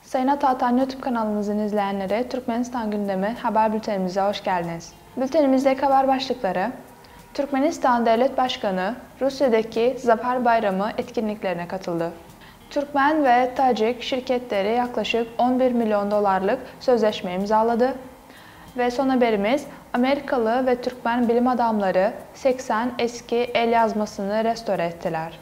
Sayın Atatan YouTube kanalımızın izleyenleri, Türkmenistan gündemi haber bültenimize hoş geldiniz. Bültenimizdeki haber başlıkları: Türkmenistan Devlet Başkanı Rusya'daki Zafer Bayramı etkinliklerine katıldı. Türkmen ve Tacik şirketleri yaklaşık 11 milyon dolarlık sözleşme imzaladı. Ve son haberimiz, Amerikalı ve Türkmen bilim adamları 80 eski el yazmasını restore ettiler.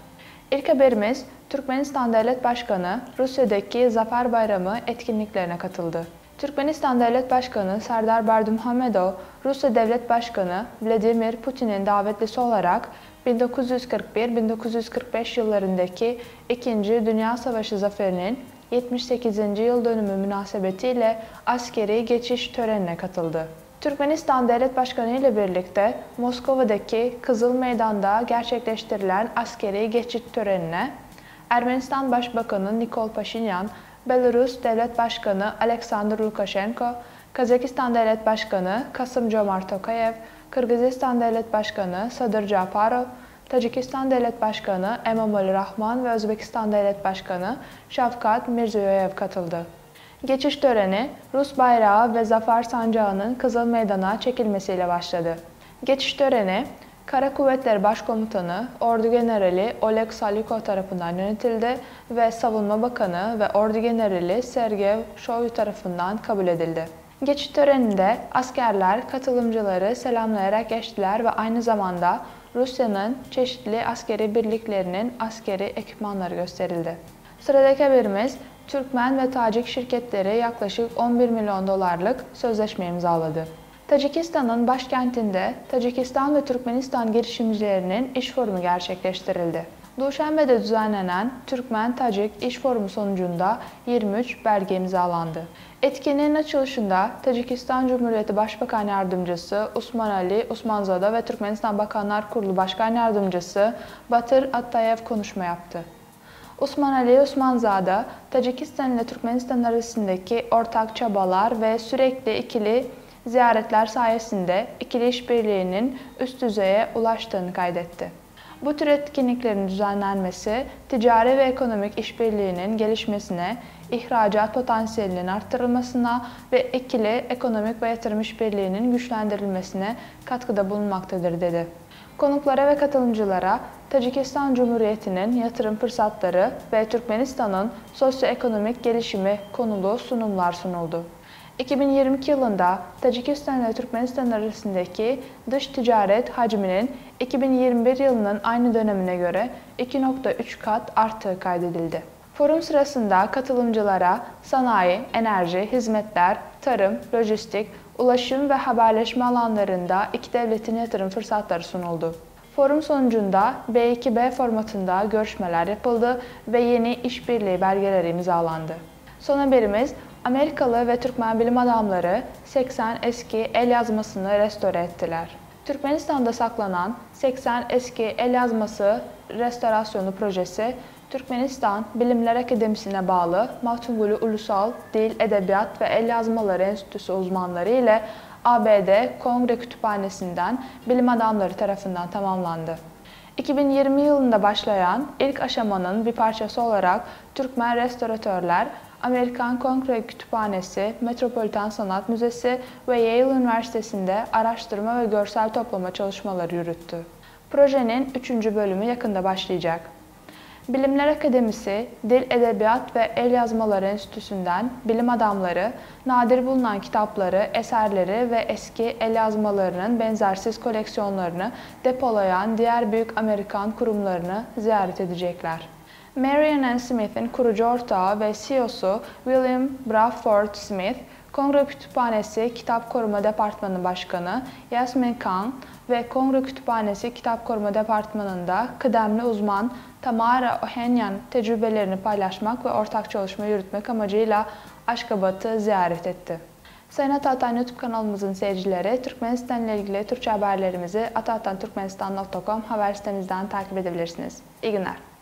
İlk haberimiz, Türkmenistan Devlet Başkanı Rusya'daki Zafer Bayramı etkinliklerine katıldı. Türkmenistan Devlet Başkanı Serdar Berdimuhamedov, Rusya Devlet Başkanı Vladimir Putin'in davetlisi olarak 1941-1945 yıllarındaki 2. Dünya Savaşı zaferinin 78. yıl dönümü münasebetiyle askeri geçiş törenine katıldı. Türkmenistan Devlet Başkanı ile birlikte Moskova'daki Kızıl Meydan'da gerçekleştirilen askeri geçit törenine Ermenistan Başbakanı Nikol Paşinyan, Belarus Devlet Başkanı Aleksandr Lukashenko, Kazakistan Devlet Başkanı Kasım-Jomart Tokayev, Kırgızistan Devlet Başkanı Sadır Japarov, Tacikistan Devlet Başkanı Emomali Rahman ve Özbekistan Devlet Başkanı Shavkat Mirziyoyev katıldı. Geçiş töreni, Rus bayrağı ve Zafer Sancağı'nın Kızıl Meydan'a çekilmesiyle başladı. Geçiş töreni, Kara Kuvvetleri Başkomutanı Ordu Generali Oleg Salyukov tarafından yönetildi ve Savunma Bakanı ve Ordu Generali Sergey Shoigu tarafından kabul edildi. Geçiş töreninde askerler katılımcıları selamlayarak geçtiler ve aynı zamanda Rusya'nın çeşitli askeri birliklerinin askeri ekipmanları gösterildi. Sıradaki haberimiz, Türkmen ve Tacik şirketleri yaklaşık 11 milyon dolarlık sözleşme imzaladı. Tacikistan'ın başkentinde Tacikistan ve Türkmenistan girişimcilerinin iş forumu gerçekleştirildi. Duşanbe'de düzenlenen Türkmen-Tacik İş Forumu sonucunda 23 belge imzalandı. Etkinliğin açılışında Tacikistan Cumhuriyeti Başbakan Yardımcısı Usman Ali Usmanzada ve Türkmenistan Bakanlar Kurulu Başkan Yardımcısı Batır Attayev konuşma yaptı. Usman Ali Usmanzada, Tacikistan ile Türkmenistan arasındaki ortak çabalar ve sürekli ikili ziyaretler sayesinde ikili işbirliğinin üst düzeye ulaştığını kaydetti. Bu tür etkinliklerin düzenlenmesi, ticari ve ekonomik işbirliğinin gelişmesine, ihracat potansiyelinin arttırılmasına ve ikili ekonomik ve yatırım işbirliğinin güçlendirilmesine katkıda bulunmaktadır dedi. Konuklara ve katılımcılara Tacikistan Cumhuriyeti'nin yatırım fırsatları ve Türkmenistan'ın sosyoekonomik gelişimi konulu sunumlar sunuldu. 2022 yılında Tacikistan ile Türkmenistan arasındaki dış ticaret hacminin 2021 yılının aynı dönemine göre 2,3 kat arttığı kaydedildi. Forum sırasında katılımcılara sanayi, enerji, hizmetler, tarım, lojistik, ulaşım ve haberleşme alanlarında iki devletin yatırım fırsatları sunuldu. Forum sonucunda B2B formatında görüşmeler yapıldı ve yeni işbirliği belgeleri imzalandı. Son haberimiz, Amerikalı ve Türkmen bilim adamları 80 eski el yazmasını restore ettiler. Türkmenistan'da saklanan 80 eski el yazması restorasyonu projesi, Türkmenistan Bilimler Akademisi'ne bağlı Maftungulu Ulusal Dil, Edebiyat ve El Yazmaları Enstitüsü uzmanları ile ABD Kongre Kütüphanesi'nden bilim adamları tarafından tamamlandı. 2020 yılında başlayan ilk aşamanın bir parçası olarak Türkmen restoratörler, Amerikan Kongre Kütüphanesi, Metropolitan Sanat Müzesi ve Yale Üniversitesi'nde araştırma ve görsel toplama çalışmaları yürüttü. Projenin 3. bölümü yakında başlayacak. Bilimler Akademisi, Dil, Edebiyat ve El Yazmaları Enstitüsü'nden bilim adamları, nadir bulunan kitapları, eserleri ve eski el yazmalarının benzersiz koleksiyonlarını depolayan diğer büyük Amerikan kurumlarını ziyaret edecekler. Marion N. Smith'in kurucu ortağı ve CEO'su William Bradford Smith, Kongre Kütüphanesi Kitap Koruma Departmanı Başkanı Yasmin Khan ve Kongre Kütüphanesi Kitap Koruma Departmanı'nda kıdemli uzman Tamara Ohenyan tecrübelerini paylaşmak ve ortak çalışma yürütmek amacıyla Aşkabat'ı ziyaret etti. Sayın Atatan YouTube kanalımızın seyircileri, Türkmenistan ile ilgili Türkçe haberlerimizi atatanturkmenistan.com haber sitemizden takip edebilirsiniz. İyi günler.